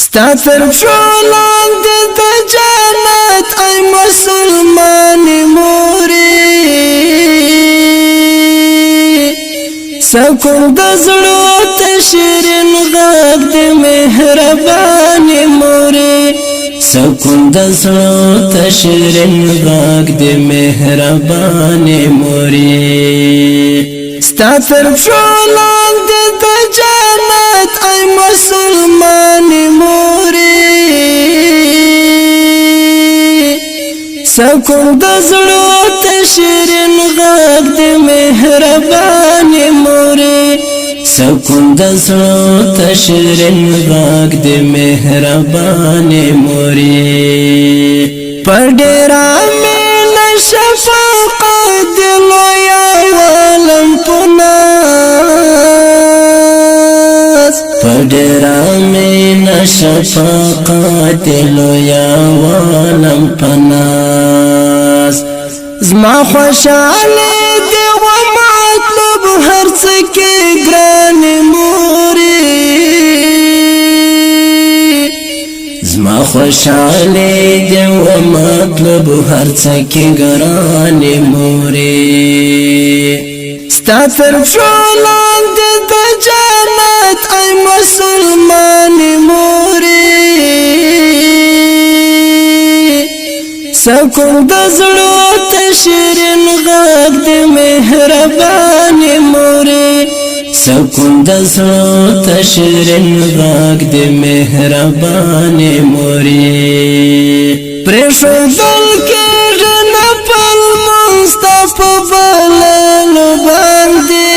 ستا تر پښو لاندې د جنت ای مسلمانې مورې سکون د زړه ته شیرین غږ د مهربانې مورې سکون د زړه ته شیرین غږ د مهربانې مورې ستا تر پښو لاندې د جنت ای مسلمانې مورې سکون د زړه ته شیرین غږ د مهربانې مورې سکون د زړه ته شیرین غږ د مهربانې مورې په ډېره مینه شفقت د لویوالم په ناز په ډېره مینه شفقت د لویوالم په ناز زما خوشحالي دې و مطلب هر څه کې ګرانې مورې زما خوشحالي دې و مطلب هر څه کې ګرانې مورې ستا تر پښو لاندې د جنت ای مسلمانې مورې سکون د زړه ته شیرین غږ د مهربانې مورې سکون د زړه ته شیرین غږ د مهربانې مورې پرېښودل کېږي نه پل منځ ته په بللو باندې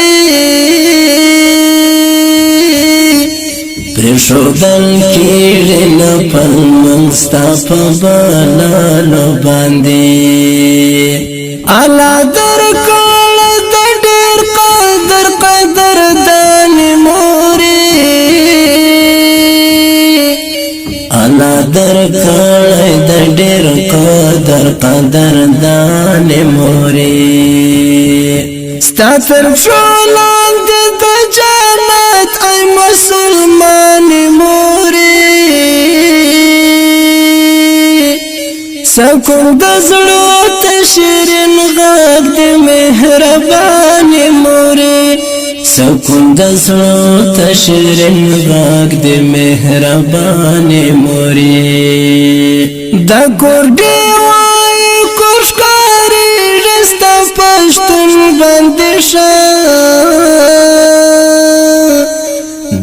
پرېښودل کېږي نه پل منځ ته په بللو باندې الله درکړه د ډېر قدردانې مورې الله درکړه د ډېر قدردانې مورې ستا تر پښو لاندې د جنت ای مسلمانې مورې سکون د زړه ته شیرین غږ د مهربانې مورې سکون د زړه ته شیرین غږ د مهربانې مورې د کور ډیوای کور ښکارېږي ستا پښتون بندشه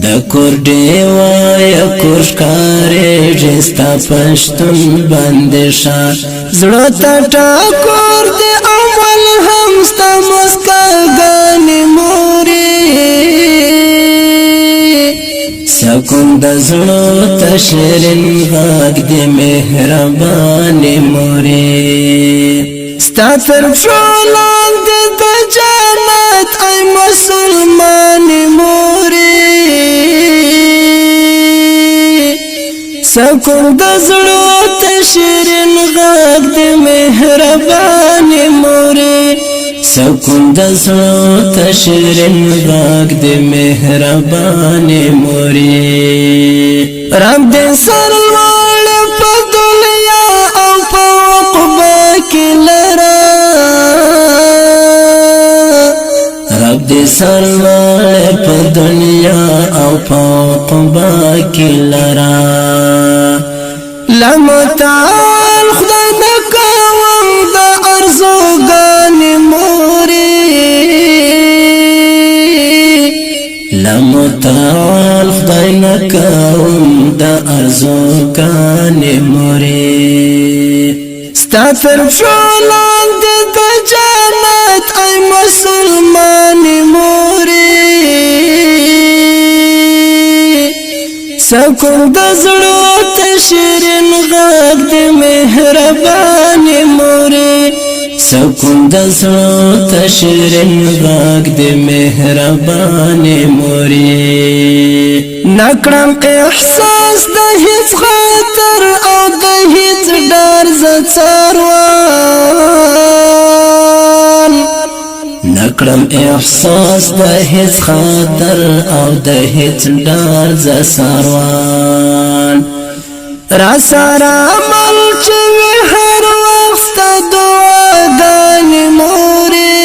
د کور ډیوای کور ښکارېږي ستا پښتون بندشه زړه ته ټکور د اول هم ستا مسکاګانې مورې سکون د زړه ته شیرین غږ د مهربانې مورې ستا تر پښو لاندې د جنت ای مسلمانې مورې سکون د زړه ته شیرین غږ د مهربانې مورې سکون د زړه ته شیرین غږ د مهربانې مورې رب دې سرلوړ په دنیا او په عقبه کې لره رب دې سرلوړ په دنیا او په عقبه کې لره لمتعال خدای نکوم د ارزوګانې مورې لمتعال خدای نکوم د ارزوګانې مورې ستا تر پښو لاندې د جنت ای مسلمانې مورې سکون د زړه ته شیرین غږ د مهربانې مورې سکون د زړه ته شیرین غږ د مهربانې مورې نکړم احساس د هیڅ خطر او د هیڅ ډار زه څاروان نکړم احساس د هیڅ خطر او د هیڅ ډار زه څاروان را سره عمل چې وي هر وخت دعاګانې مورې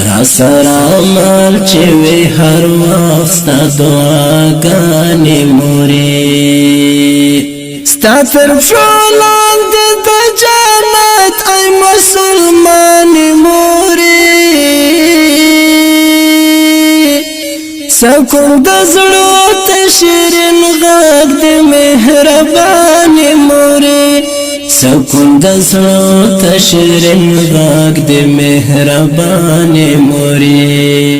را سره عمل چې وي هر وخت دعاګانې مورې ستا تر پښو لاندې د جنت ای مسلمانې مورې سکون د زړه ته شیرین غږ د مهربانې مورې سکون د زړه ته شیرین غږ د مهربانې مورې